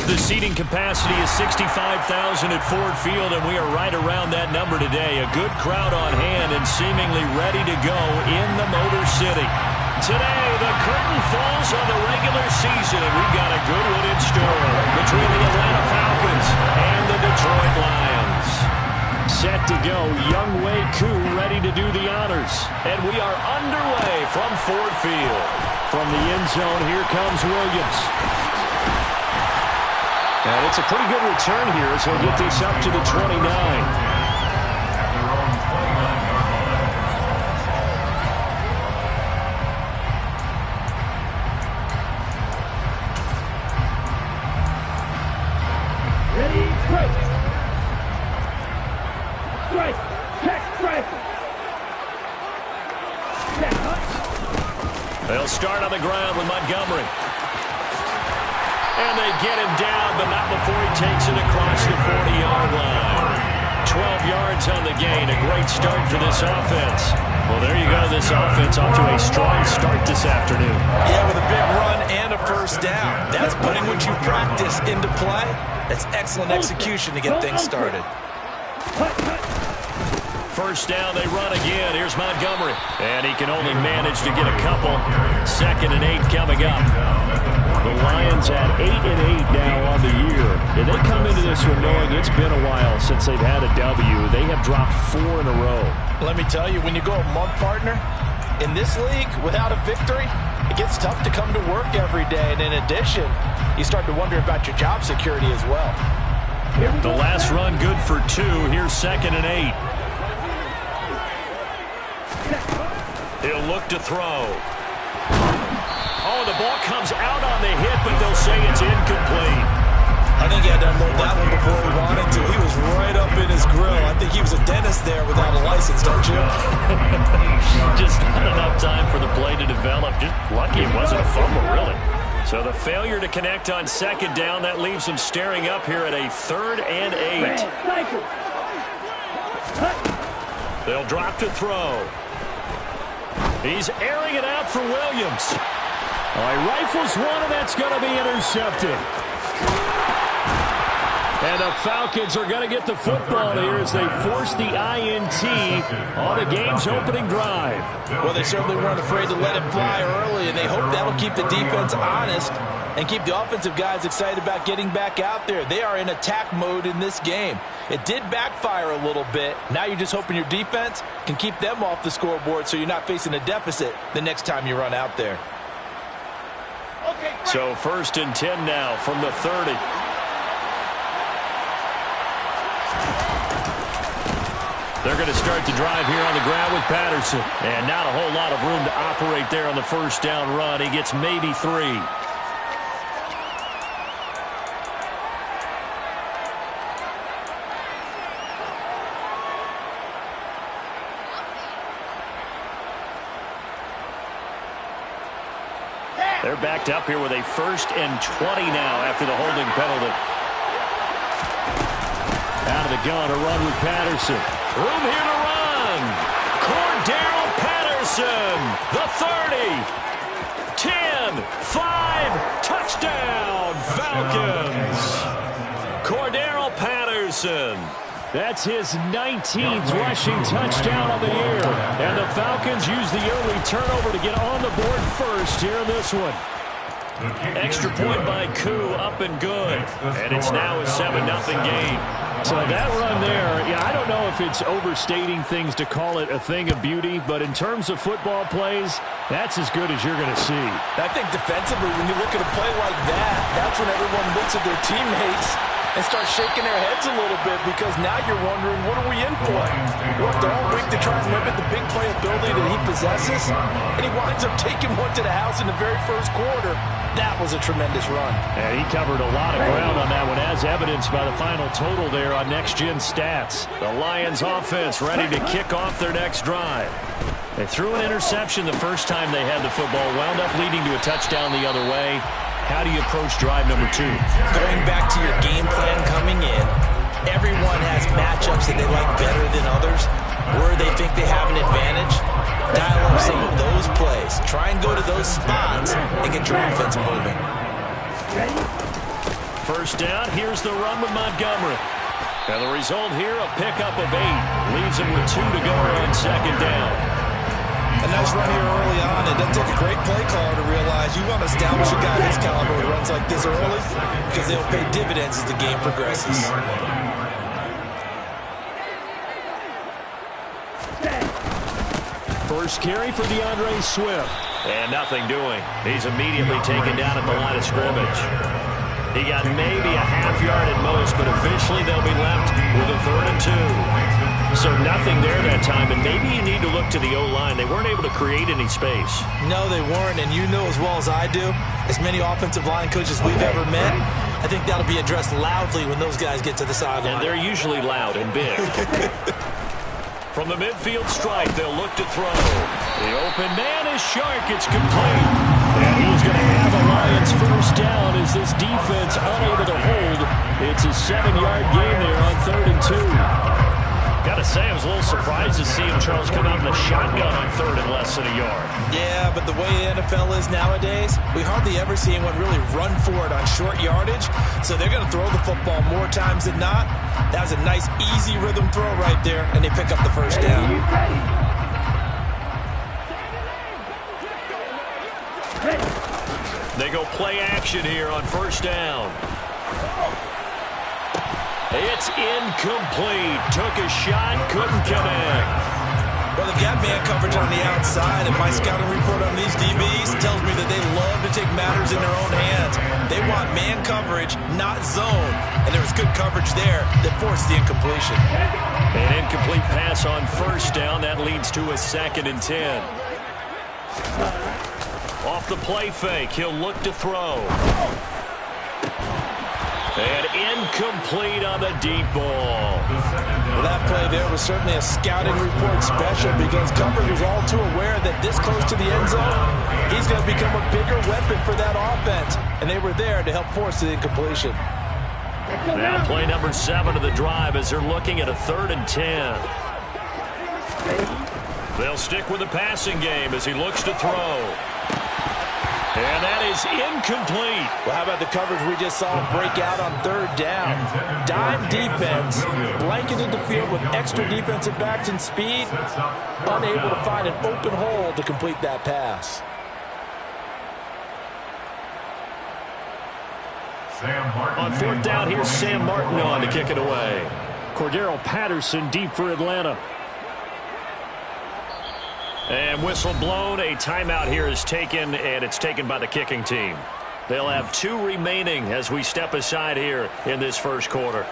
The seating capacity is 65,000 at Ford Field, and we are right around that number today. A good crowd on hand and seemingly ready to go in the Motor City. Today, the curtain falls on the regular season, and we've got a good one in store between the Atlanta Falcons and the Detroit Lions. Set to go, Younghoe Koo ready to do the honors. And we are underway from Ford Field. From the end zone, here comes Williams. And it's a pretty good return here as he'll get this up to the 29. They'll start on the ground with Montgomery. And they get him down, but not before he takes it across the 40-yard line. 12 yards on the gain. A great start for this offense. Well, there you go. This offense off to a strong start this afternoon. Yeah, with a big run and a first down. That's putting what you practice into play. That's excellent execution to get things started. First down, they run again. Here's Montgomery. And he can only manage to get a couple. 2nd and 8 coming up. The Lions at 8-8 now on the year. And they come into this one knowing it's been a while since they've had a W. They have dropped 4 in a row. Let me tell you, when you go a month, partner, in this league, without a victory, it gets tough to come to work every day. And in addition, you start to wonder about your job security as well. The last run good for 2. Here's 2nd and 8. He'll look to throw. Oh, the ball comes out on the hit, but they'll say it's incomplete. I think he had to unload that one before he wanted to. He was right up in his grill. I think he was a dentist there without a license, don't you? Just not enough time for the play to develop. Just lucky it wasn't a fumble, really. So the failure to connect on 2nd down, that leaves him staring up here at a 3rd and 8. They'll drop to throw. He's airing it out for Williams. He rifles one, and that's going to be intercepted. And the Falcons are going to get the football here as they force the INT on the game's opening drive. Well, they certainly weren't afraid to let it fly early, and they hope that'll keep the defense honest and keep the offensive guys excited about getting back out there. They are in attack mode in this game. It did backfire a little bit. Now you're just hoping your defense can keep them off the scoreboard so you're not facing a deficit the next time you run out there. So 1st and 10 now from the 30. They're going to start the drive here on the ground with Patterson. And not a whole lot of room to operate there on the first down run. He gets maybe 3. They're backed up here with a 1st and 20 now after the holding penalty. Out of the gun, a run with Patterson. Room here to run. Cordero Patterson, the 30, 10, 5, touchdown, Falcons. Cordero Patterson. That's his 19th rushing touchdown of the year. And the Falcons use the early turnover to get on the board first here in this one. Extra point by Koo, up and good. And it's now a 7-0 game. So that run there, yeah, I don't know if it's overstating things to call it a thing of beauty, but in terms of football plays, that's as good as you're going to see. I think defensively, when you look at a play like that, that's when everyone looks at their teammates and start shaking their heads a little bit, because now you're wondering, what are we in for? Worked all week to try and limit the big play ability that he possesses, and he winds up taking one to the house in the very first quarter. That was a tremendous run. And he covered a lot of ground on that one, as evidenced by the final total there on Next Gen Stats. The Lions offense ready to kick off their next drive. They threw an interception the first time they had the football, wound up leading to a touchdown the other way. How do you approach drive number 2? Going back to your game plan coming in, everyone has matchups that they like better than others, where they think they have an advantage. Dial up some of those plays. Try and go to those spots and get your offense moving. first down. Here's the run with Montgomery. And the result here, a pickup of 8. Leaves him with 2 to go on second down. A nice run here early on. It doesn't take a great play caller to realize you want to establish a guy his caliber who runs like this early because they'll pay dividends as the game progresses. First carry for DeAndre Swift. And nothing doing. He's immediately taken down at the line of scrimmage. He got maybe a half yard at most, but eventually they'll be left with a 3rd and 2. So nothing there that time, and maybe you need to look to the O-line. They weren't able to create any space. No, they weren't, and you know as well as I do, as many offensive line coaches we've ever met, I think that'll be addressed loudly when those guys get to the sideline. And they're usually loud and big. From the midfield stripe, they'll look to throw. The open man is Shark. It's complete. And he's going to have a Lions first down as this defense unable to hold. It's a 7-yard gain there on 3rd and 2. Got to say, I was a little surprised to see him, Charles, come out in the shotgun on 3rd and less than a yard. Yeah, but the way the NFL is nowadays, we hardly ever see anyone really run for it on short yardage. So they're going to throw the football more times than not. That was a nice, easy rhythm throw right there, and they pick up the first down. They go play action here on first down. It's incomplete. Took a shot, couldn't connect. Well, they've got man coverage on the outside, and my scouting report on these DBs tells me that they love to take matters in their own hands. They want man coverage, not zone. And there was good coverage there that forced the incompletion. An incomplete pass on first down. That leads to a 2nd and 10. Off the play fake, he'll look to throw. And incomplete on the deep ball. Well, that play there was certainly a scouting report special because coverage was all too aware that this close to the end zone, he's going to become a bigger weapon for that offense. And they were there to help force the incompletion. Now play number 7 of the drive as they're looking at a 3rd and 10. They'll stick with the passing game as he looks to throw. And that is incomplete. Well, how about the coverage we just saw break out on 3rd down? Dime defense, blanketed the field with extra defensive backs and speed, unable to find an open hole to complete that pass. On 4th down, here's Sam Martin on to kick it away. Cordero Patterson deep for Atlanta. And whistle blown. A timeout here is taken, and it's taken by the kicking team. They'll have 2 remaining as we step aside here in this first quarter.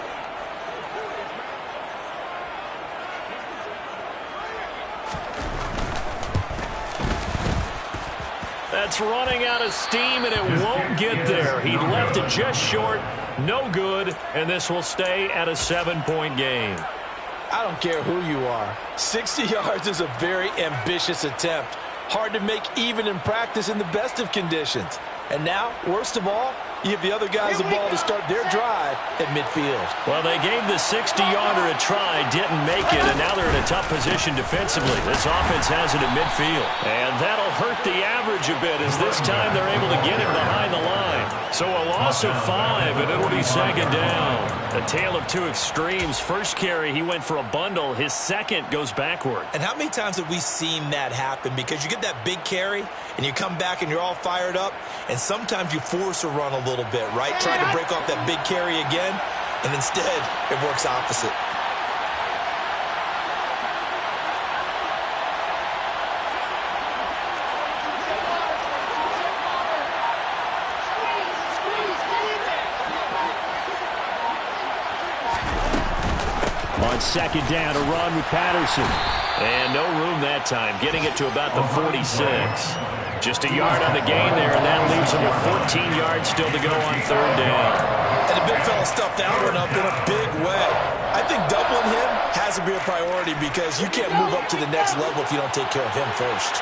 That's running out of steam, and it won't get there. He left it just short. No good, and this will stay at a 7-point game. I don't care who you are. 60 yards is a very ambitious attempt. Hard to make even in practice in the best of conditions. And now, worst of all, you give the other guys the ball to start their drive at midfield. Well, they gave the 60-yarder a try, didn't make it, and now they're in a tough position defensively. This offense has it at midfield. And that'll hurt the average a bit as this time they're able to get him behind the line. So a loss of 5, and it'll be 2nd down. A tale of 2 extremes. First carry, he went for a bundle. His second goes backward. And how many times have we seen that happen? Because you get that big carry, and you come back and you're all fired up, and sometimes you force a run a little bit, right? Trying to break off that big carry again, and instead it works opposite. On 2nd down, a run with Patterson. And no room that time, getting it to about the 46. Just a yard on the gain there, and that leaves him with 14 yards still to go on 3rd down. And the big fella stuffed that one up in a big way. I think doubling him has to be a priority because you can't move up to the next level if you don't take care of him first.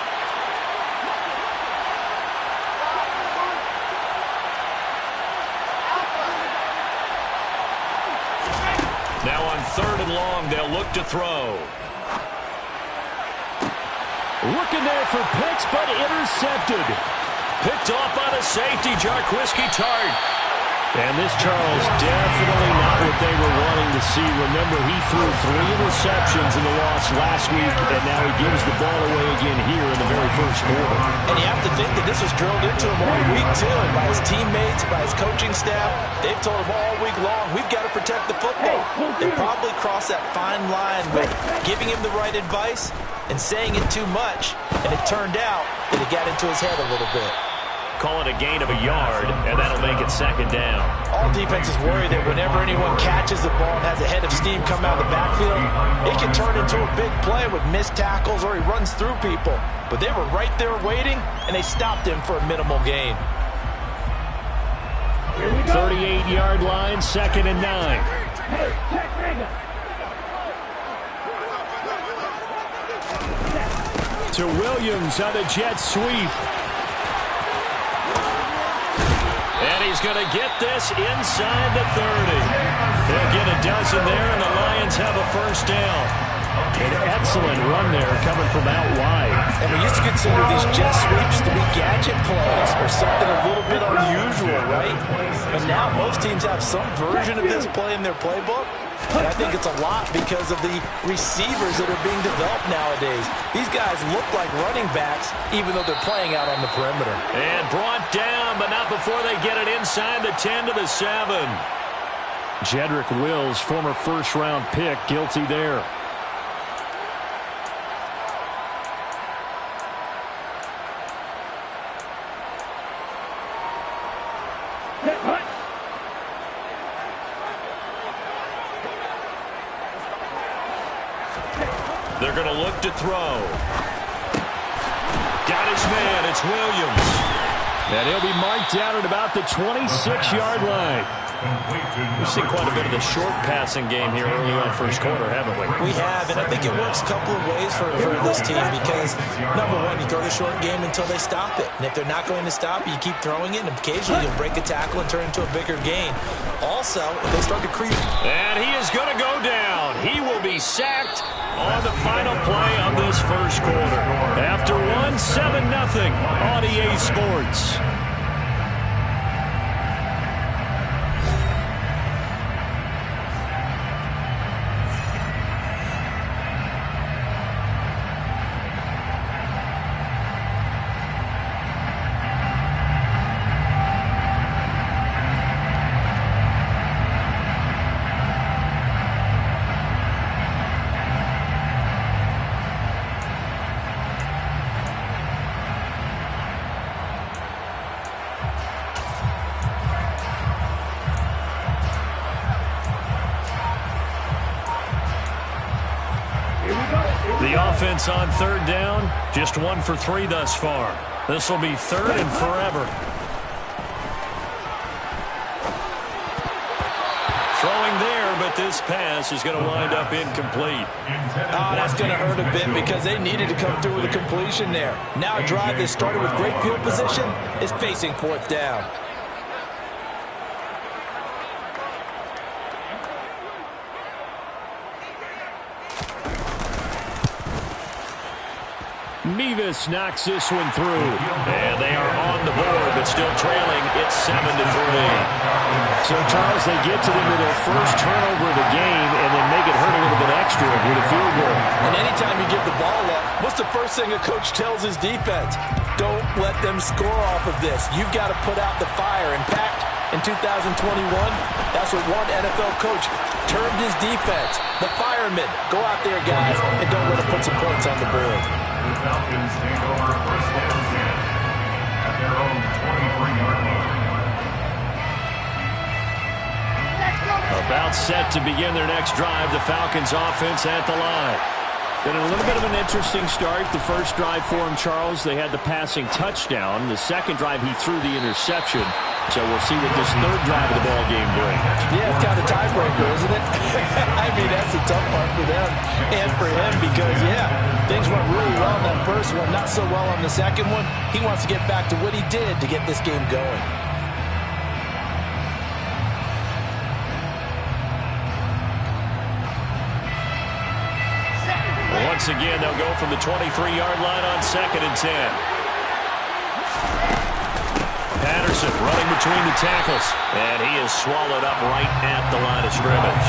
Now on 3rd and long, they'll look to throw. Looking there for picks, but intercepted. Picked off by the safety, Jarquiski Tart. And this, Charles, definitely not what they were wanting to see. Remember, he threw 3 interceptions in the loss last week, and now he gives the ball away again here in the very first quarter. And you have to think that this was drilled into him all week, too, by his teammates, by his coaching staff. They've told him all week long, we've got to protect the football. They probably crossed that fine line with giving him the right advice and saying it too much, and it turned out that it got into his head a little bit. Call it a gain of a yard, and that'll make it 2nd down. All defenses worry that whenever anyone catches the ball and has a head of steam come out of the backfield, it can turn into a big play with missed tackles or he runs through people. But they were right there waiting, and they stopped him for a minimal gain. 38-yard line, 2nd and 9. To Williams on the jet sweep. And he's going to get this inside the 30. They'll get a dozen there, and the Lions have a first down. An excellent run there coming from out wide. And we used to consider these jet sweeps to be gadget plays or something a little bit unusual, right? But now most teams have some version of this play in their playbook. And I think it's a lot because of the receivers that are being developed nowadays. These guys look like running backs, even though they're playing out on the perimeter. And brought down, but not before they get it inside the 10 to the 7. Jedrick Wills, former first-round pick, guilty there. They're going to look to throw. Got his man. It's Williams. And he'll be marked down at about the 26-yard line. We've seen quite a bit of the short passing game here early on first quarter, haven't we? We have, and I think it works a couple of ways for this team because, number one, you throw the short game until they stop it. And if they're not going to stop it, you keep throwing it, and occasionally you'll break a tackle and turn it into a bigger gain. Also, if they start to creep. And he is going to go down. He will be sacked on the final play of this first quarter. After one, 7-0 on EA Sports. The offense on 3rd down, just 1 for 3 thus far. This will be 3rd and forever. Throwing there, but this pass is going to wind up incomplete. Oh, that's going to hurt a bit because they needed to come through with a completion there. Now a drive that started with great field position is facing 4th down. Mevis knocks this one through. And they are on the board, but still trailing. It's 7-3. So, Charles, they get to them with their first turnover of the game and then make it hurt a little bit extra with a field goal. And anytime you give the ball up, what's the first thing a coach tells his defense? Don't let them score off of this. You've got to put out the fire. In fact, in 2021, that's what one NFL coach termed his defense. The firemen. Go out there, guys, and don't let them put some points on the board. The Falcons take over first and 10 at their own 23-yard line. About set to begin their next drive, the Falcons offense at the line. Been a little bit of an interesting start. The first drive for him, Charles, they had the passing touchdown. The second drive, he threw the interception. So we'll see what this 3rd drive of the ball game brings. Yeah, it's kind of a tiebreaker, isn't it? I mean, that's the tough part for them and for him because, yeah, things went really well on that first one, not so well on the second one. He wants to get back to what he did to get this game going. Once again, they'll go from the 23-yard line on 2nd and 10. Patterson running between the tackles. And he is swallowed up right at the line of scrimmage.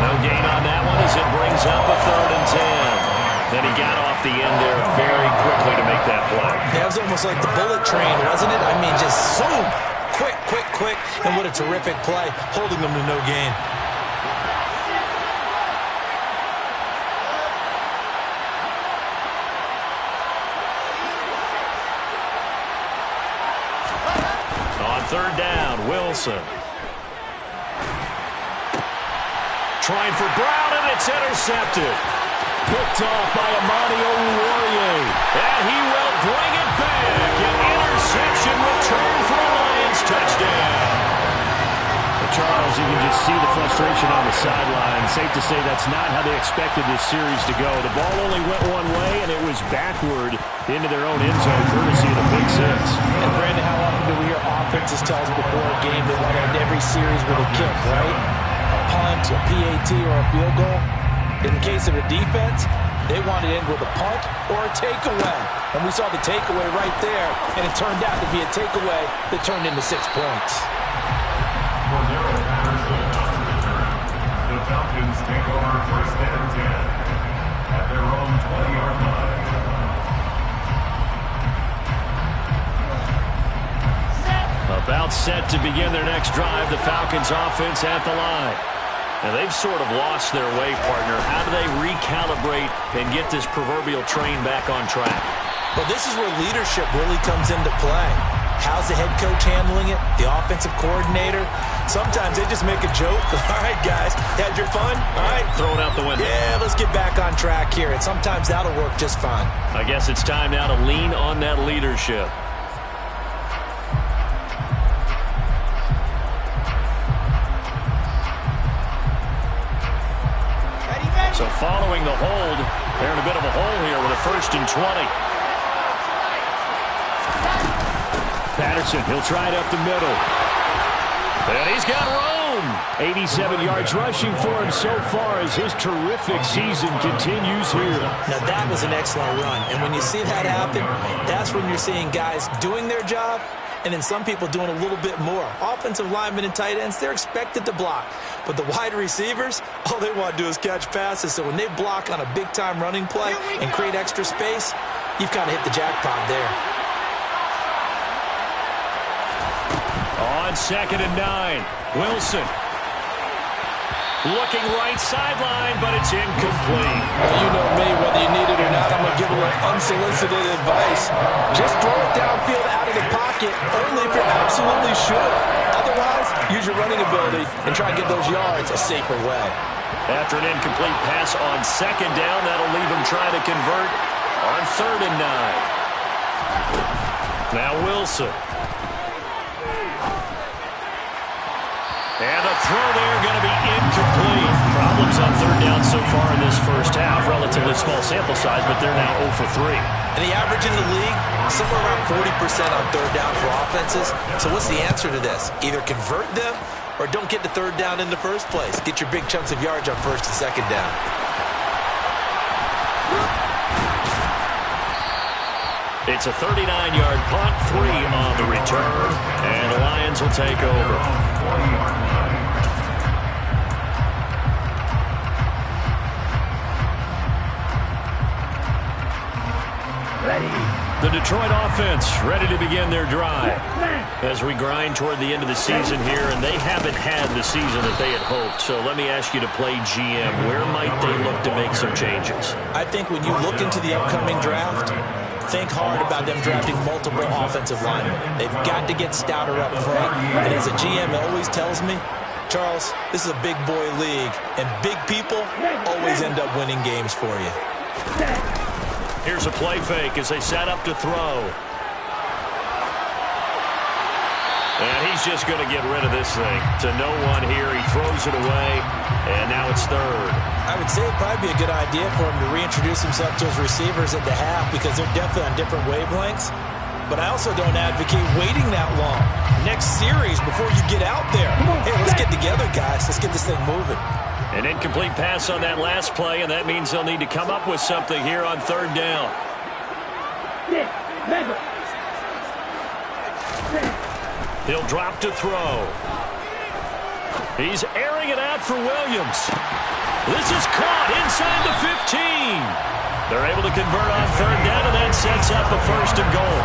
No gain on that one as it brings up a 3rd and 10. Then he got off the end there very quickly to make that play. That was almost like the bullet train, wasn't it? I mean, just zoom. Quick, quick, quick. And what a terrific play, holding them to no gain. On 3rd down, Wilson. Trying for Brown, and it's intercepted. Picked off by Amani Oruwariye. And he will bring it back. An interception return for a Lions touchdown. Well, Charles, you can just see the frustration on the sideline. Safe to say that's not how they expected this series to go. The ball only went one way, and it was backward into their own end zone, courtesy of the pick six. And, Brandon, how often do we hear offenses tell us before a game they want to end every series with a kick, right? A punt, a PAT, or a field goal. In the case of a defense, they want to end with a punt or a takeaway. And we saw the takeaway right there, and it turned out to be a takeaway that turned into 6 points. The Falcons take over 1st and 10 at their own 20-yard line. About set to begin their next drive, the Falcons offense at the line. And they've sort of lost their way, partner. How do they recalibrate and get this proverbial train back on track? Well, this is where leadership really comes into play. How's the head coach handling it? The offensive coordinator? Sometimes they just make a joke. All right, guys, had your fun? All right. Throw it out the window. Yeah, let's get back on track here. And sometimes that'll work just fine. I guess it's time now to lean on that leadership. So following the hold, they're in a bit of a hole here with a 1st and 20. Patterson, he'll try it up the middle. And he's got room. 87 yards rushing for him so far as his terrific season continues here. Now that was an excellent run. And when you see that happen, that's when you're seeing guys doing their job and then some people doing a little bit more. Offensive linemen and tight ends, they're expected to block. But the wide receivers, all they want to do is catch passes. So when they block on a big-time running play and create extra space, you've kind of hit the jackpot there. On 2nd and 9, Wilson. Looking right sideline, but it's incomplete. Well, you know me, whether you need it or not, I'm going to give a little unsolicited advice. Just throw it downfield out of the pocket, only if you're absolutely sure. Otherwise, use your running ability and try and get those yards a safer way. After an incomplete pass on 2nd down, that'll leave him trying to convert on 3rd and 9. Now Wilson. And the throw there going to be incomplete. Problems on 3rd down so far in this first half. Relatively small sample size, but they're now 0 for 3. And the average in the league, somewhere around 40% on 3rd down for offenses. So what's the answer to this? Either convert them or don't get to 3rd down in the first place. Get your big chunks of yards on 1st and 2nd down. It's a 39-yard punt, 3 on the return, and the Lions will take over. The Detroit offense ready to begin their drive as we grind toward the end of the season here, and they haven't had the season that they had hoped. So let me ask you to play GM. Where might they look to make some changes? I think when you look into the upcoming draft, think hard about them drafting multiple offensive linemen. They've got to get stouter up front. And as a GM always tells me, Charles, this is a big boy league, and big people always end up winning games for you. Here's a play fake as they set up to throw. And he's just going to get rid of this thing to no one here. He throws it away, and now it's 3rd. I would say it'd probably be a good idea for him to reintroduce himself to his receivers at the half because they're definitely on different wavelengths. But I also don't advocate waiting that long. Next series before you get out there. Hey, let's get together, guys. Let's get this thing moving. An incomplete pass on that last play, and that means they'll need to come up with something here on 3rd down. He'll drop to throw. He's airing it out for Williams. This is caught inside the 15. They're able to convert on third down, and that sets up a first and goal.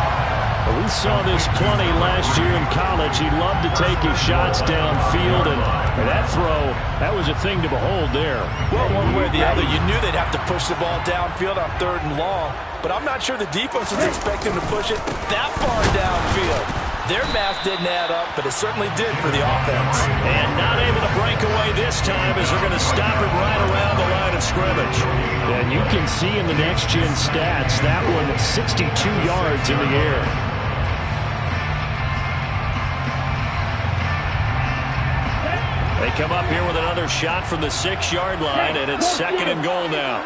Well, we saw this plenty last year in college. He loved to take his shots downfield, and that throw, that was a thing to behold there. Well, one way or the other, you knew they'd have to push the ball downfield on third and long, but I'm not sure the defense was expecting to push it that far downfield. Their math didn't add up, but it certainly did for the offense. And not able to break away this time as they're going to stop it right around the line of scrimmage. And you can see in the next-gen stats, that one 62 yards in the air. They come up here with another shot from the 6-yard line, and it's second and goal now.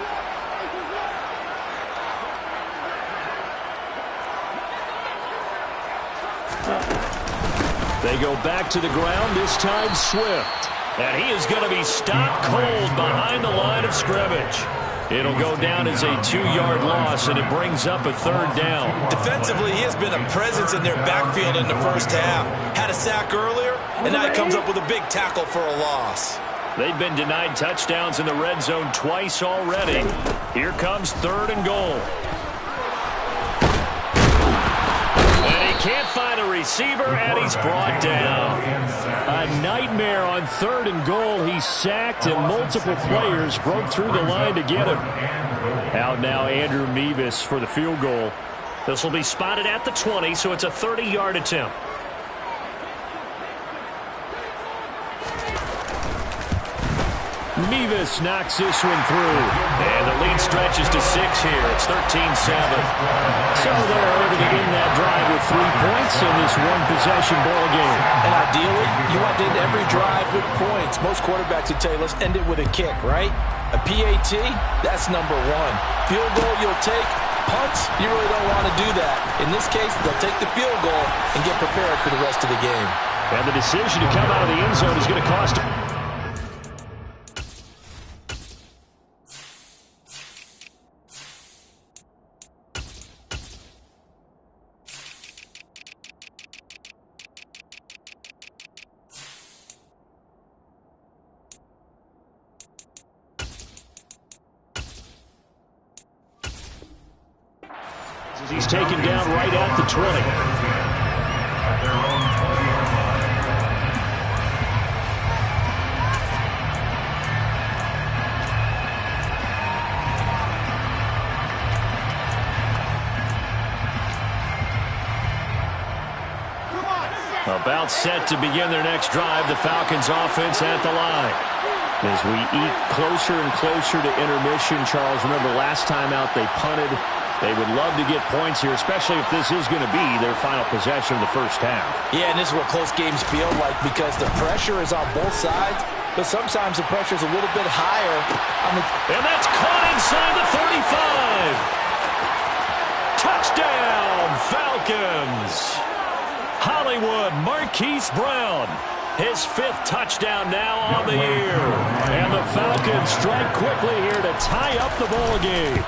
They go back to the ground, this time Swift. And he is going to be stopped cold behind the line of scrimmage. It'll go down as a 2-yard loss, and it brings up a third down. Defensively, he has been a presence in their backfield in the first half. Had a sack earlier, and now he comes up with a big tackle for a loss. They've been denied touchdowns in the red zone twice already. Here comes third and goal. Can't find a receiver, and he's brought down. A nightmare on third and goal. He's sacked, and multiple players broke through the line to get him. Out now, Andrew Mevis for the field goal. This will be spotted at the 20, so it's a 30-yard attempt. Mevis knocks this one through. And the lead stretches to 6 here. It's 13-7. So they're able to end that drive with 3 points in this one-possession ball game. And ideally, you want to end every drive with points. Most quarterbacks would tell you, let's end it with a kick, right? A PAT, that's number 1. Field goal you'll take. Punts, you really don't want to do that. In this case, they'll take the field goal and get prepared for the rest of the game. And the decision to come out of the end zone is going to cost him. He's taken down right at the 20. At their own 20-yard line. About set to begin their next drive, the Falcons offense at the line. As we eat closer and closer to intermission, Charles, remember last time out they punted. They would love to get points here, especially if this is going to be their final possession of the first half. Yeah, and this is what close games feel like because the pressure is on both sides, but sometimes the pressure is a little bit higher. And that's caught inside the 35. Touchdown, Falcons. Hollywood Marquise Brown. His 5th touchdown now on the year. And the Falcons strike quickly here to tie up the ball game.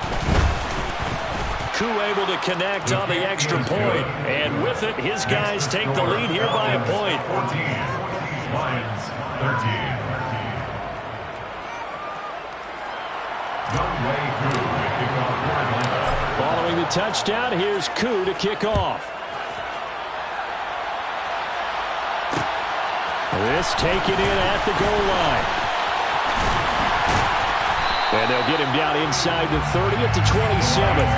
Able to connect on the extra point, and with it, his guys take the lead here by a point. 14, Lions 13. Following the touchdown, here's Koo to kick off. This taken in at the goal line. And they'll get him down inside the 30 at the 27.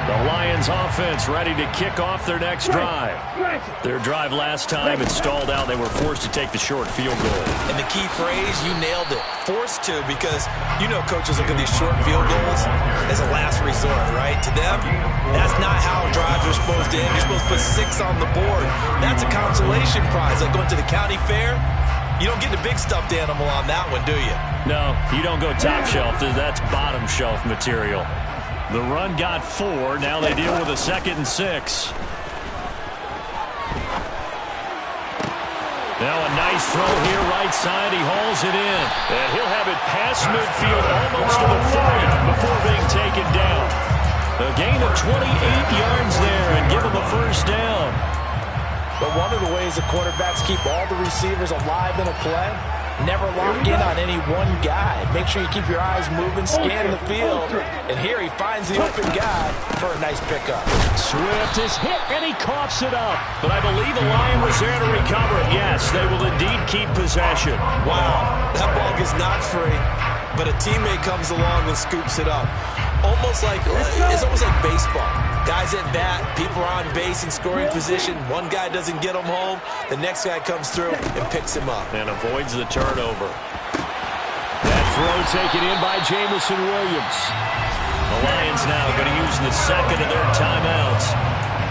The Lions offense ready to kick off their next drive. Their drive last time, it stalled out. They were forced to take the short field goal. And the key phrase, you nailed it. Forced to, because you know coaches look at these short field goals as a last resort, right? To them, that's not how drives are supposed to end. You're supposed to put 6 on the board. That's a consolation prize. Like going to the county fair, you don't get the big stuffed animal on that one, do you? No, you don't go top shelf. That's bottom shelf material. The run got 4. Now they deal with a 2nd and 6. Now a nice throw here, right side. He hauls it in. And he'll have it past midfield almost to the 40 before being taken down. A gain of 28 yards there and give him a first down. But one of the ways the quarterbacks keep all the receivers alive in a play, never lock in on any one guy. Make sure you keep your eyes moving, scan the field. And here he finds the open guy for a nice pickup. Swift is hit, and he coughs it up. But I believe the Lion was there to recover it. Yes, they will indeed keep possession. Wow, that ball gets knocked free, but a teammate comes along and scoops it up. It's almost like baseball. Guys at bat, people are on base in scoring position. One guy doesn't get him home. The next guy comes through and picks him up. And avoids the turnover. That throw taken in by Jamison Williams. The Lions now going to use the second of their timeouts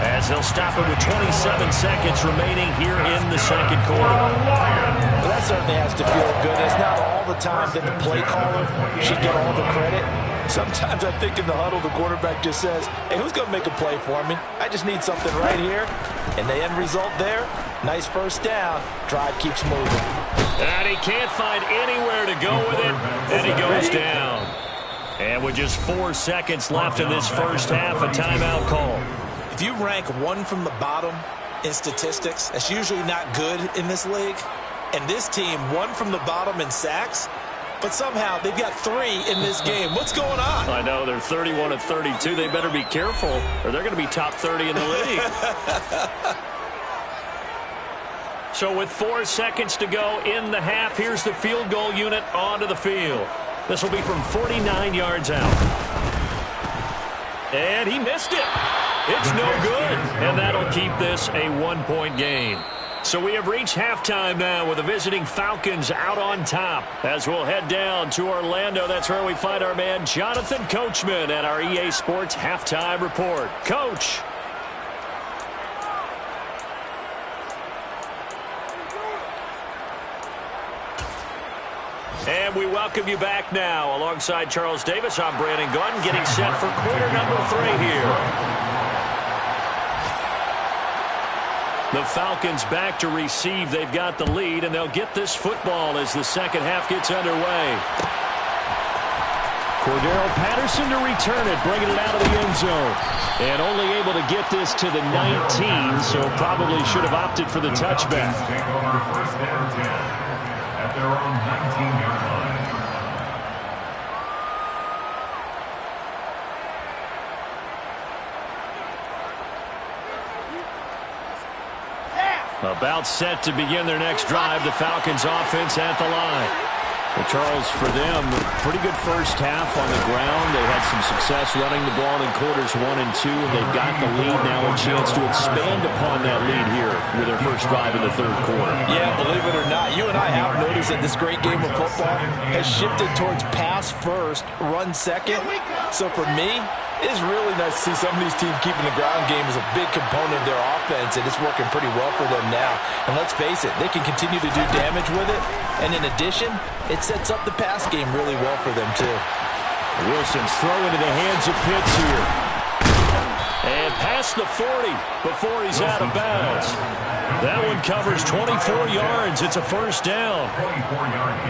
as they'll stop it with 27 seconds remaining here in the second quarter. Well, that certainly has to feel good. It's not all the time that the play caller should get all the credit. Sometimes I think in the huddle, the quarterback just says, hey, who's going to make a play for me? I just need something right here. And the end result there, nice first down. Drive keeps moving. And he can't find anywhere to go with it, and he goes down. And with just 4 seconds left in this first half, a timeout call. If you rank one from the bottom in statistics, that's usually not good in this league. And this team, one from the bottom in sacks, but somehow they've got 3 in this game. What's going on? I know, they're 31 of 32. They better be careful, or they're going to be top 30 in the league. So with 4 seconds to go in the half, here's the field goal unit onto the field. This will be from 49 yards out. And he missed it. It's no good. And that'll keep this a 1-point game. So we have reached halftime now with the visiting Falcons out on top. As we'll head down to Orlando, that's where we find our man Jonathan Coachman at our EA Sports Halftime Report. Coach. And we welcome you back now. Alongside Charles Davis, I'm Brandon Gunn, getting set for quarter number 3 here. The Falcons back to receive. They've got the lead, and they'll get this football as the second half gets underway. Cordero Patterson to return it, bringing it out of the end zone. And only able to get this to the 19, so probably should have opted for the touchback. Take over first down 10 at their own 19-yard line. About set to begin their next drive, the Falcons offense at the line. Well, Charles, for them, pretty good first half on the ground. They had some success running the ball in quarters 1 and 2, and they've got the lead now, a chance to expand upon that lead here with their first drive in the third quarter. Yeah, believe it or not, you and I have noticed that this great game of football has shifted towards pass first, run second. So for me, it's really nice to see some of these teams keeping the ground game as a big component of their offense, and it's working pretty well for them now. And let's face it, they can continue to do damage with it. And in addition, it sets up the pass game really well for them, too. Wilson's throw into the hands of Pitts here. And past the 40 before he's out of bounds. That one covers 24 yards. It's a first down.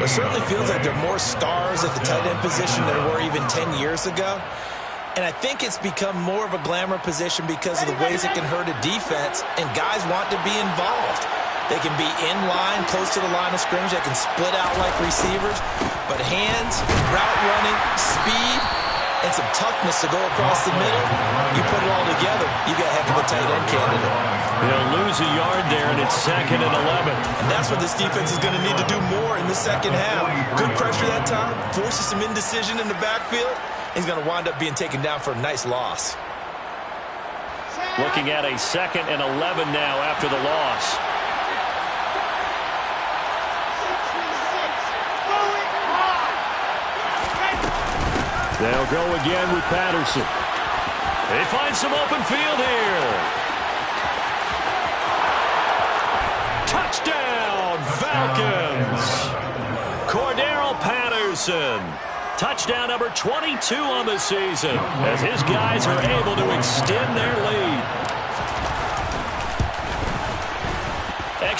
It certainly feels like there are more stars at the tight end position than there were even 10 years ago. And I think it's become more of a glamour position because of the ways it can hurt a defense, and guys want to be involved. They can be in line, close to the line of scrimmage. They can split out like receivers. But hands, route running, speed, and some toughness to go across the middle, you put it all together, you got a heck of a tight end candidate. They'll lose a yard there, and it's 2nd and 11. And that's what this defense is going to need to do more in the second half. Good pressure that time, forces some indecision in the backfield. He's going to wind up being taken down for a nice loss. Looking at a 2nd and 11 now after the loss. They'll go again with Patterson. They find some open field here. Touchdown, Falcons. Cordero Patterson. Touchdown number 22 on the season as his guys are able to extend their lead.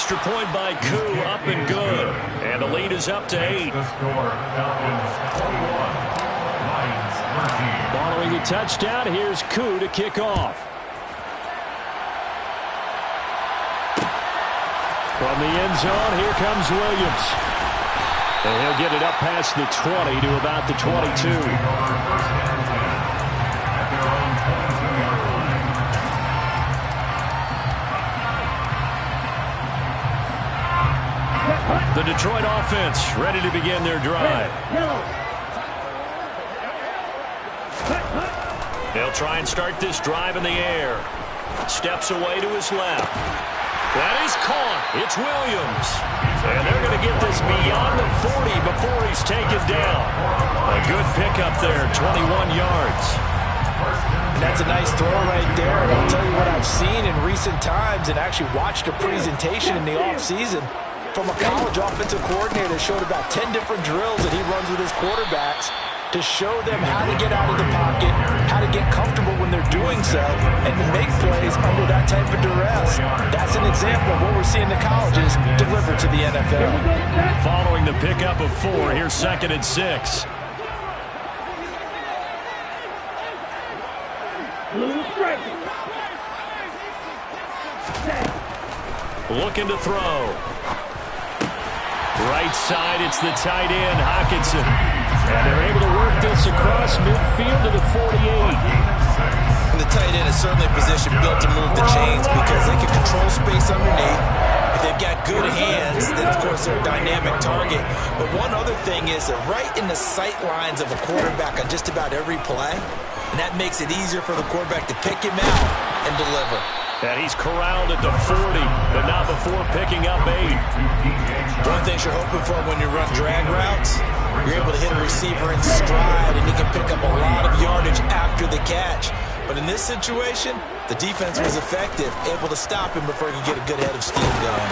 Extra point by Koo, up and good. And the lead is up to 8. The score, Falcons 21, Lions 13. Following the touchdown, here's Koo to kick off. From the end zone, here comes Williams. And he'll get it up past the 20 to about the 22. The Detroit offense ready to begin their drive. They'll try and start this drive in the air. Steps away to his left. That is caught. It's Williams. And they're going to get this beyond the 40 before he's taken down. A good pickup there, 21 yards. And that's a nice throw right there. And I'll tell you what I've seen in recent times and actually watched a presentation in the offseason from a college offensive coordinator that showed about 10 different drills that he runs with his quarterbacks to show them how to get out of the pocket, how to get comfortable when they're doing so, and to make plays under that type of duress. That's an example of what we're seeing the colleges deliver to the NFL. Following the pickup of 4, here's 2nd and 6. Looking to throw. Right side, it's the tight end, Hockenson. And they're able to work this across midfield to the 48. And the tight end is certainly a position built to move the chains because they can control space underneath. If they've got good hands, then of course they're a dynamic target. But one other thing is they're right in the sight lines of a quarterback on just about every play. And that makes it easier for the quarterback to pick him out and deliver. And he's corralled at the 40, but not before picking up 8. One thing you're hoping for when you run drag routes, you're able to hit a receiver in stride, and he can pick up a lot of yardage after the catch. But in this situation, the defense was effective, able to stop him before he could get a good head of steam going.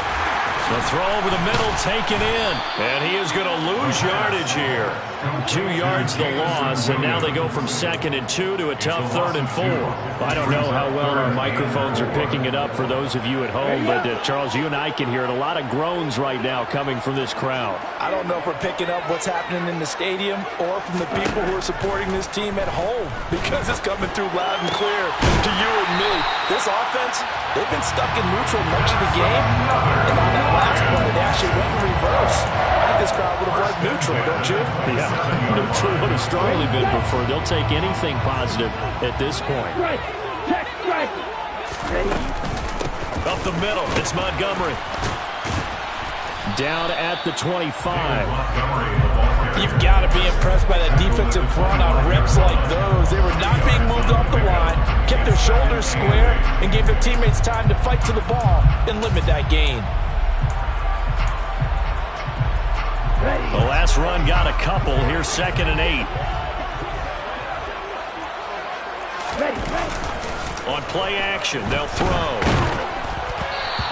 The throw over the middle taken in, and he is going to lose yardage here. 2 yards the loss, and now they go from 2nd and 2 to a tough 3rd and 4. I don't know how well our microphones are picking it up for those of you at home, but Charles, you and I can hear it. A lot of groans right now coming from this crowd. I don't know if we're picking up what's happening in the stadium or from the people who are supporting this team at home, because it's coming through loud and clear to you and me. This offense, they've been stuck in neutral much of the game, and on that last play, they actually went in reverse. I think this crowd would have liked neutral, don't you? Yeah, neutral would have strongly been preferred. They'll take anything positive at this point. Up the middle, it's Montgomery. Down at the 25. You've got to be impressed by that defensive front on reps like those. They were not being moved off the line, kept their shoulders square, and gave their teammates time to fight to the ball and limit that gain. The last run got a couple. Here's 2nd and 8. On play action, they'll throw.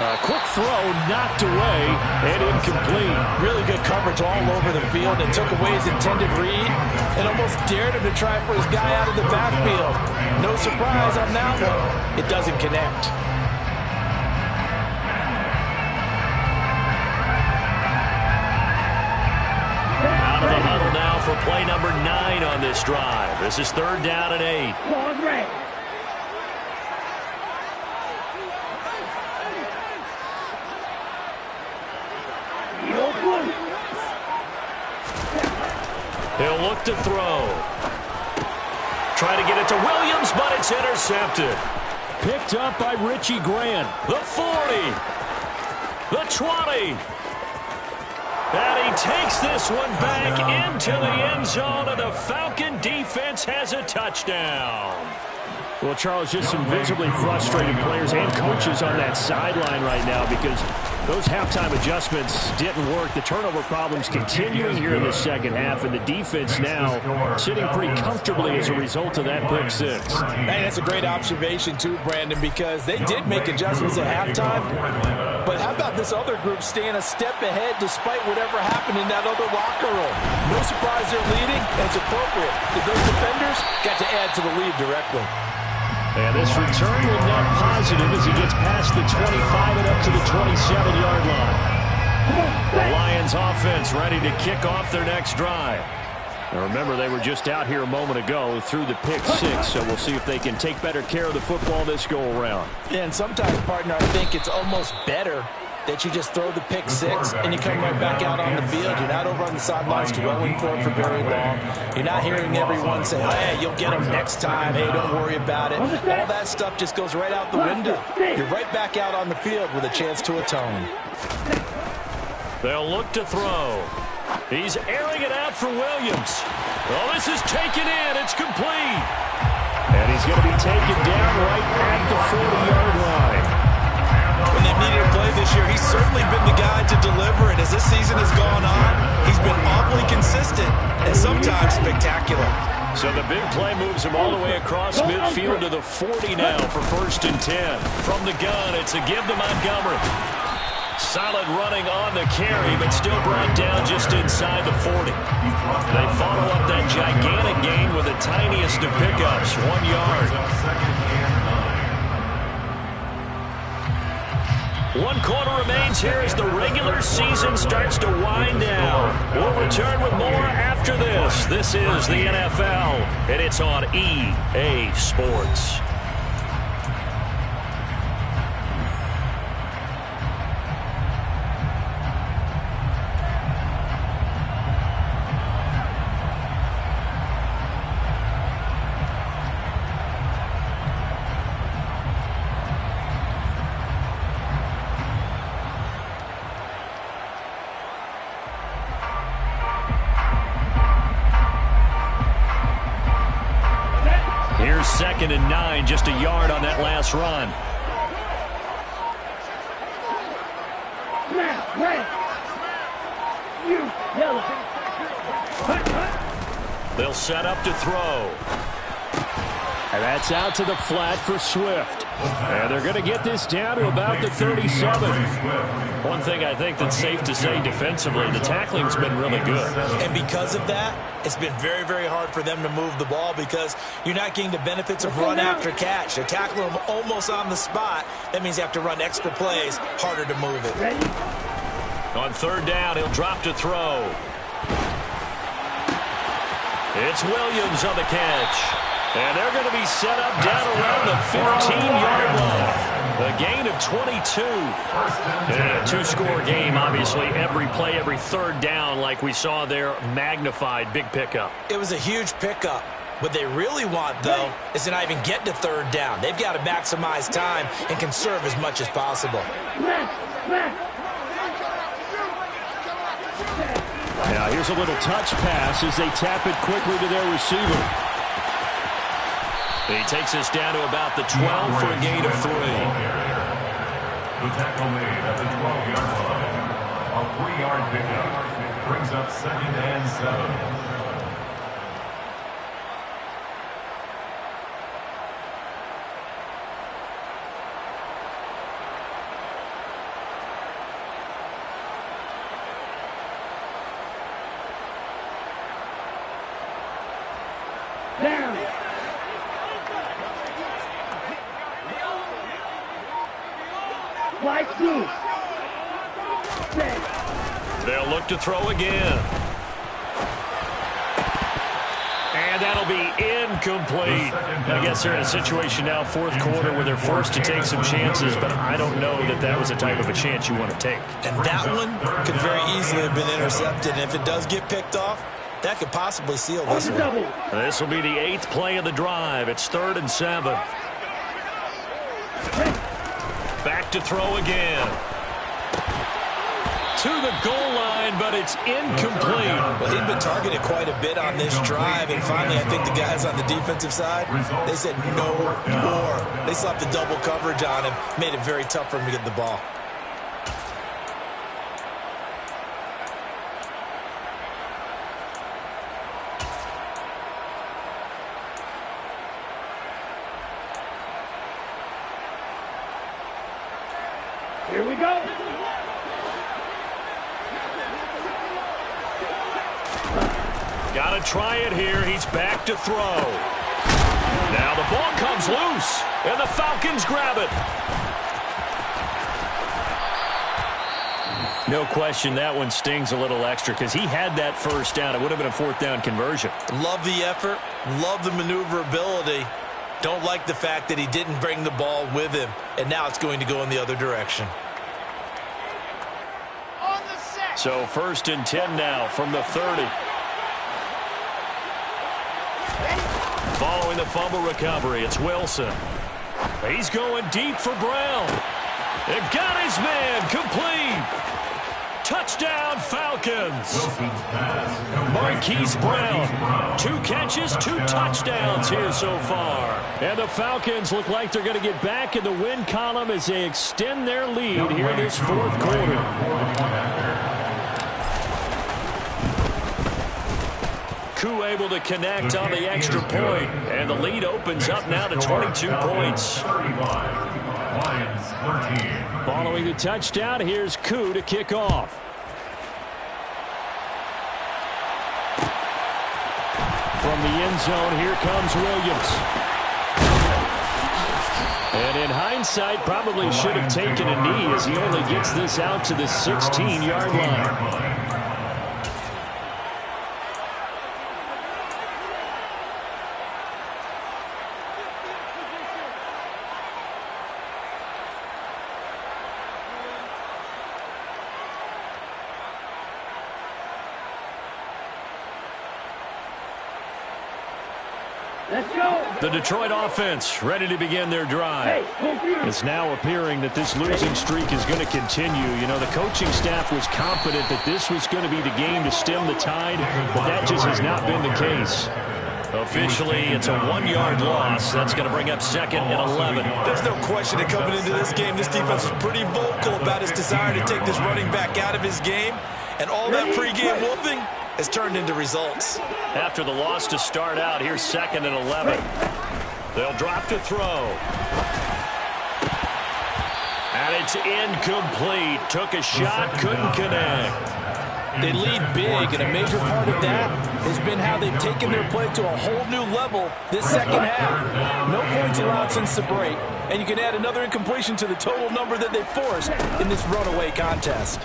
A quick throw knocked away and incomplete. Really good coverage all over the field and took away his intended read and almost dared him to try for his guy out of the backfield. No surprise on that one. It doesn't connect. Out of the huddle now for play number 9 on this drive. This is 3rd down and 8. He'll look to throw. Try to get it to Williams, but it's intercepted. Picked up by Richie Grant. The 40. The 20. And he takes this one back into the end zone, and the Falcon defense has a touchdown. Well, Charles, just some visibly frustrated players and coaches on that sideline right now because those halftime adjustments didn't work. The turnover problems continuing here in the second half, and the defense now sitting pretty comfortably as a result of that pick 6. Hey, that's a great observation too, Brandon, because they did make adjustments at halftime. But how about this other group staying a step ahead despite whatever happened in that other locker room? No surprise they're leading, and it's appropriate that those defenders got to add to the lead directly. And this return will net positive as he gets past the 25 and up to the 27-yard line. The Lions offense ready to kick off their next drive. Now remember, they were just out here a moment ago through the pick six, so we'll see if they can take better care of the football this go-around. Yeah, and sometimes, partner, I think it's almost better that you just throw the pick six and you come right back out on the field. You're not over on the sidelines dwelling for it for very long. You're not hearing everyone say, hey, you'll get them next time. Hey, don't worry about it. All that stuff just goes right out the window. You're right back out on the field with a chance to atone. They'll look to throw. He's airing it out for Williams. Oh, this is taken in. It's complete. And he's going to be taken down right at the 40-yard line. When they've needed a play this year, he's certainly been the guy to deliver it. As this season has gone on, he's been awfully consistent and sometimes spectacular. So the big play moves him all the way across midfield to the 40 now for 1st and 10. From the gun, it's a give to Montgomery. Solid running on the carry, but still brought down just inside the 40. They follow up that gigantic gain with the tiniest of pickups, 1 yard. 1 quarter remains here as the regular season starts to wind down. We'll return with more after this. This is the NFL, and it's on EA Sports. Here's 2nd and 9, just a yard on that last run. They'll set up to throw. And that's out to the flat for Swift. And they're going to get this down to about the 37. One thing I think that's safe to say defensively, the tackling's been really good. And because of that, it's been very, very hard for them to move the ball because you're not getting the benefits of run after catch. They're tackling them almost on the spot. That means you have to run extra plays, harder to move it. On 3rd down, he'll drop to throw. It's Williams on the catch. And they're going to be set up down around the 15-yard line. A gain of 22. And a 2-score game, obviously. Every play, every 3rd down, like we saw there, magnified. Big pickup. It was a huge pickup. What they really want, though, is to not even get to 3rd down. They've got to maximize time and conserve as much as possible. Now, here's a little touch pass as they tap it quickly to their receiver. He takes us down to about the 12 for a gain of 3. The tackle made at the 12-yard line. A 3-yard pickup brings up 2nd and 7. They'll look to throw again. And that'll be incomplete. I guess they're in a situation now, 4th quarter, where they're forced to take some chances, but I don't know that that was the type of a chance you want to take. And that one could very easily have been intercepted. And if it does get picked off, that could possibly seal this one. This will be the 8th play of the drive. It's 3rd and 7. Back to throw again. To the goal line, but it's incomplete. Well, he'd been targeted quite a bit on this drive, and finally I think the guys on the defensive side, they said no more. They slapped the double coverage on him, made it very tough for him to get the ball. Here we go. Got to try it here. He's back to throw. Now the ball comes loose, and the Falcons grab it. No question that one stings a little extra because he had that first down. It would have been a fourth down conversion. Love the effort. Love the maneuverability. Don't like the fact that he didn't bring the ball with him, and now it's going to go in the other direction. So 1st and 10 now from the 30. Following the fumble recovery, it's Wilson. He's going deep for Brown. It got his man complete. Touchdown, Falcons. Marquise Brown. 2 catches, 2 touchdowns here so far. And the Falcons look like they're going to get back in the win column as they extend their lead here in this 4th quarter. Koo able to connect on the extra point, and the lead opens up now to 22 points. Following the touchdown, here's Koo to kick off. From the end zone, here comes Williams. And in hindsight, probably should have taken a knee as he only gets this out to the 16-yard line. The Detroit offense ready to begin their drive. It's now appearing that this losing streak is going to continue. You know, the coaching staff was confident that this was going to be the game to stem the tide, but that just has not been the case. Officially, it's a 1-yard loss. That's going to bring up 2nd and 11. There's no question that coming into this game, this defense was pretty vocal about his desire to take this running back out of his game, and all that pregame wolfing has turned into results. After the loss to start out, here's 2nd and 11. They'll drop to throw. And it's incomplete. Took a shot, couldn't connect. They lead big, and a major part of that has been how they've taken their play to a whole new level this second half. No points allowed since the break, and you can add another incompletion to the total number that they forced in this runaway contest.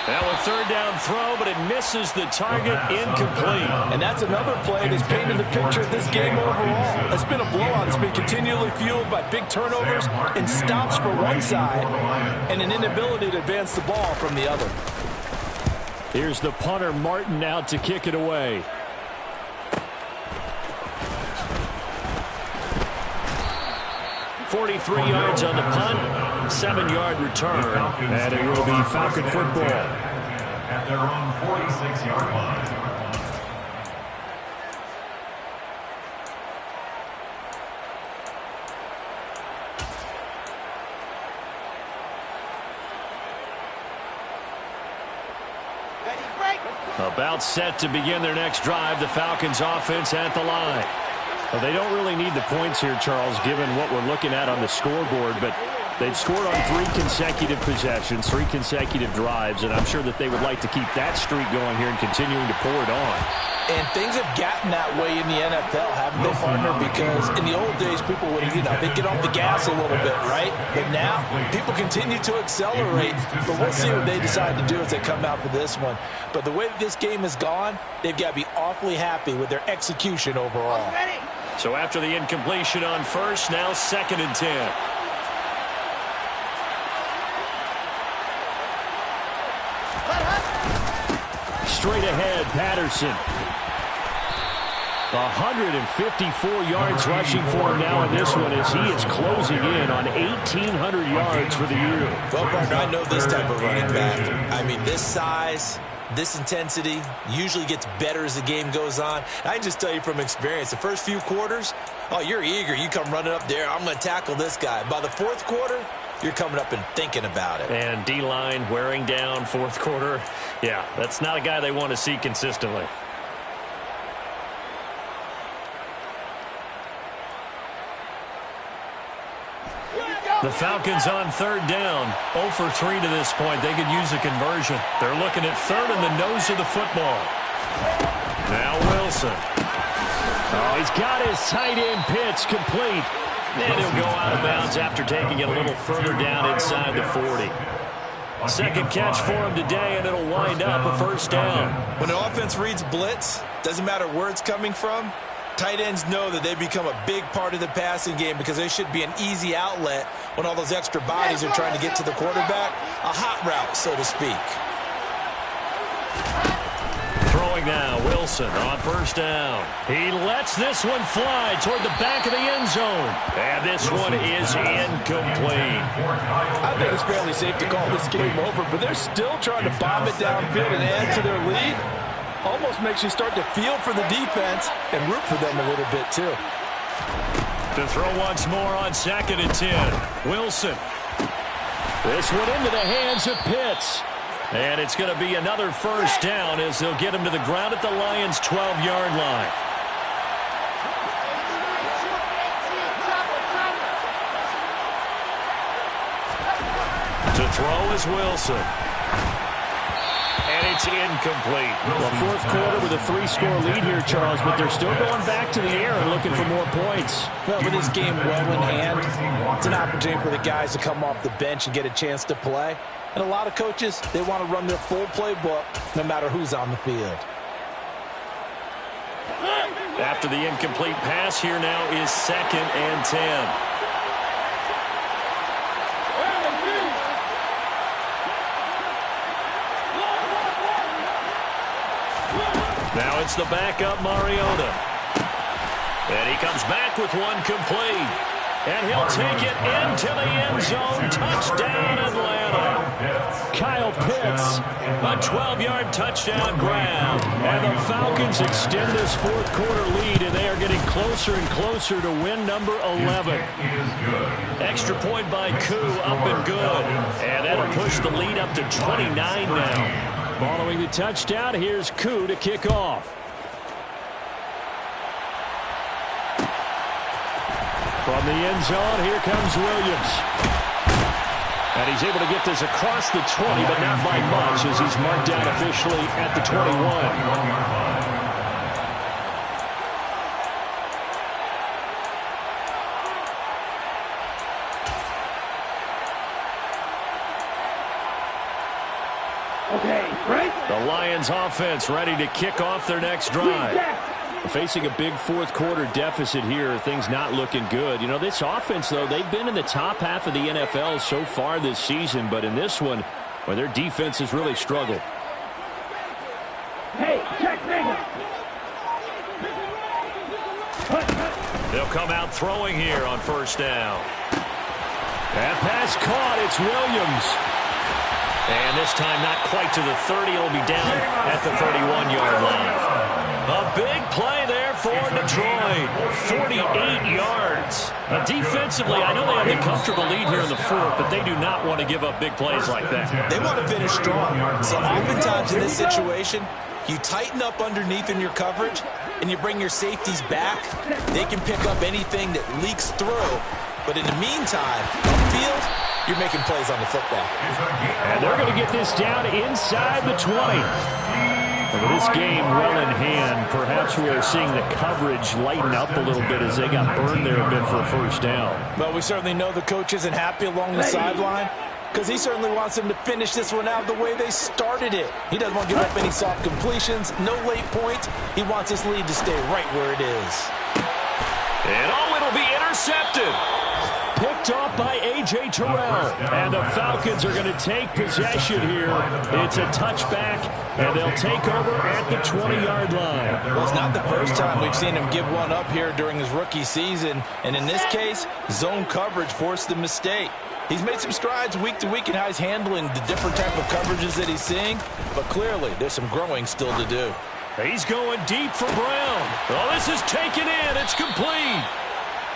Now a 3rd down throw, but it misses the target, incomplete. And that's another play that's painted the picture of this game overall. It's been a blowout. It's been continually fueled by big turnovers and stops for one side and an inability to advance the ball from the other. Here's the punter, Martin, out to kick it away. .43 yards on the punt, 7-yard return, and it will be Falcon football. At their own 46-yard line. About set to begin their next drive, the Falcons offense at the line. Well, they don't really need the points here, Charles, given what we're looking at on the scoreboard, but they've scored on 3 consecutive possessions, 3 consecutive drives, and I'm sure that they would like to keep that streak going here and continuing to pour it on. And things have gotten that way in the NFL, haven't they, partner? Because in the old days, people would, they'd get off the gas a little bit, right? But now, people continue to accelerate. But we'll see what they decide to do as they come out for this one. But the way that this game has gone, they've got to be awfully happy with their execution overall. So after the incompletion on 1st, now 2nd and 10. Straight ahead, Patterson. 154 yards rushing for him now in this one as he is closing in on 1,800 yards for the year. Well, partner, I know this type of running back. I mean, this size, this intensity usually gets better as the game goes on. I can just tell you from experience, the first few quarters, oh, you're eager. You come running up there, I'm going to tackle this guy. By the 4th quarter, you're coming up and thinking about it. And D-line wearing down 4th quarter. Yeah, that's not a guy they want to see consistently. The Falcons on 3rd down. 0 for 3 to this point. They could use a conversion. They're looking at 3rd in the nose of the football. Now Wilson. Oh, he's got his tight end pitch complete. And he'll go out of bounds after taking it a little further down inside the 40. Second catch for him today, and it'll wind up a first down. When the offense reads blitz, doesn't matter where it's coming from, tight ends know that they become a big part of the passing game because they should be an easy outlet when all those extra bodies are trying to get to the quarterback. A hot route, so to speak. Throwing now, Wilson on first down. He lets this one fly toward the back of the end zone. And this one is incomplete. I think it's fairly safe to call this game over, but they're still trying to bomb it downfield and add to their lead. Almost makes you start to feel for the defense and root for them a little bit, too. To throw once more on 2nd and 10. Wilson. This one into the hands of Pitts. And it's going to be another first down as they'll get him to the ground at the Lions' 12-yard line. To throw is Wilson. And it's incomplete. Well, fourth quarter with a 3-score lead here, Charles, but they're still going back to the air and looking for more points. Well, with this game well in hand, it's an opportunity for the guys to come off the bench and get a chance to play. And a lot of coaches, they want to run their full playbook no matter who's on the field. After the incomplete pass, here now is 2nd and 10. Now it's the backup, Mariota. And he comes back with one complete. And he'll take it into the end zone. Touchdown, Atlanta. Kyle Pitts. A 12-yard touchdown grab. And the Falcons extend this fourth quarter lead, and they are getting closer and closer to win number 11. Extra point by Koo, up and good. And that'll push the lead up to 29 now. Following the touchdown, here's Koo to kick off. From the end zone, here comes Williams. And he's able to get this across the 20, but not by much as he's marked down officially at the 21. Okay, right? The Lions offense ready to kick off their next drive. Facing a big fourth quarter deficit here, things not looking good. You know, this offense, though, they've been in the top half of the NFL so far this season, but in this one, well, their defense has really struggled. Hey, check me. They'll come out throwing here on first down. That pass caught. It's Williams. And this time not quite to the 30. It'll be down at the 31-yard line. A big play there for Detroit. 48 yards. Defensively, I know they have a comfortable lead here in the fourth, but they do not want to give up big plays like that. They want to finish strong. So oftentimes in this situation, you tighten up underneath in your coverage, and you bring your safeties back. They can pick up anything that leaks through. But in the meantime, upfield, you're making plays on the football. And they're going to get this down inside the 20. With this game well in hand, perhaps we are seeing the coverage lighten up a little bit as they got burned there a bit for a first down. Well, we certainly know the coach isn't happy along the sideline because he certainly wants them to finish this one out the way they started it. He doesn't want to give up any soft completions, no late points. He wants this lead to stay right where it is. And it'll be intercepted. Picked off by A.J. Terrell. And the Falcons are going to take possession here. It's a touchback, and they'll take over at the 20-yard line. Well, it's not the first time we've seen him give one up here during his rookie season. And in this case, zone coverage forced the mistake. He's made some strides week to week in how he's handling the different type of coverages that he's seeing. But clearly, there's some growing still to do. He's going deep for Brown. Oh, this is taken in. It's complete.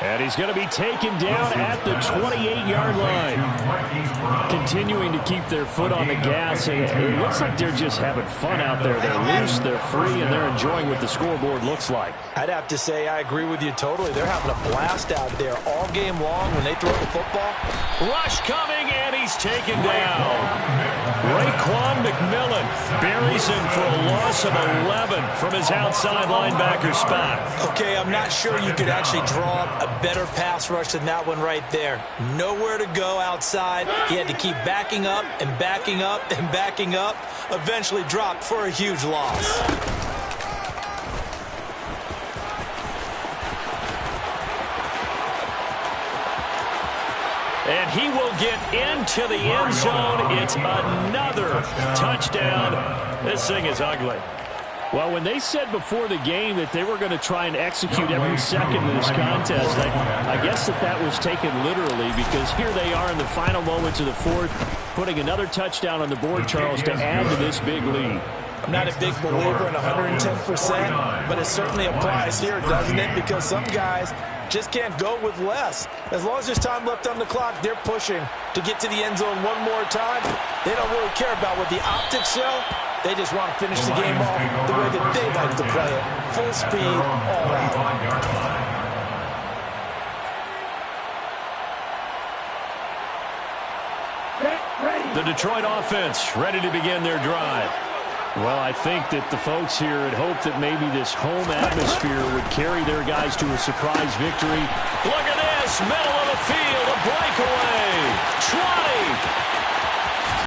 And he's going to be taken down at the 28-yard line. Continuing to keep their foot on the gas. And it looks like they're just having fun out there. They're loose, they're free, and they're enjoying what the scoreboard looks like. I'd have to say I agree with you totally. They're having a blast out there all game long when they throw the football. Rush coming, and he's taken down. Raekwon McMillan buries him for a loss of 11 from his outside linebacker spot. Okay, I'm not sure you could actually draw up a better pass rush than that one right there. Nowhere to go outside. He had to keep backing up and backing up and backing up. Eventually dropped for a huge loss. And he will get into the end zone. It's another touchdown. This thing is ugly. Well, when they said before the game that they were going to try and execute every second of this contest, I guess that was taken literally, because here they are in the final moments of the fourth, putting another touchdown on the board, Charles, to add to this big lead. I'm not a big believer in 110%, but it certainly applies here, doesn't it? Because some guys just can't go with less. As long as there's time left on the clock, they're pushing to get to the end zone one more time. They don't really care about what the optics show. They just want to finish the game off the way that they like to play it. Full speed, all out. The Detroit offense ready to begin their drive. Well, I think that the folks here had hoped that maybe this home atmosphere would carry their guys to a surprise victory. Look at this, middle of the field, a breakaway. 20,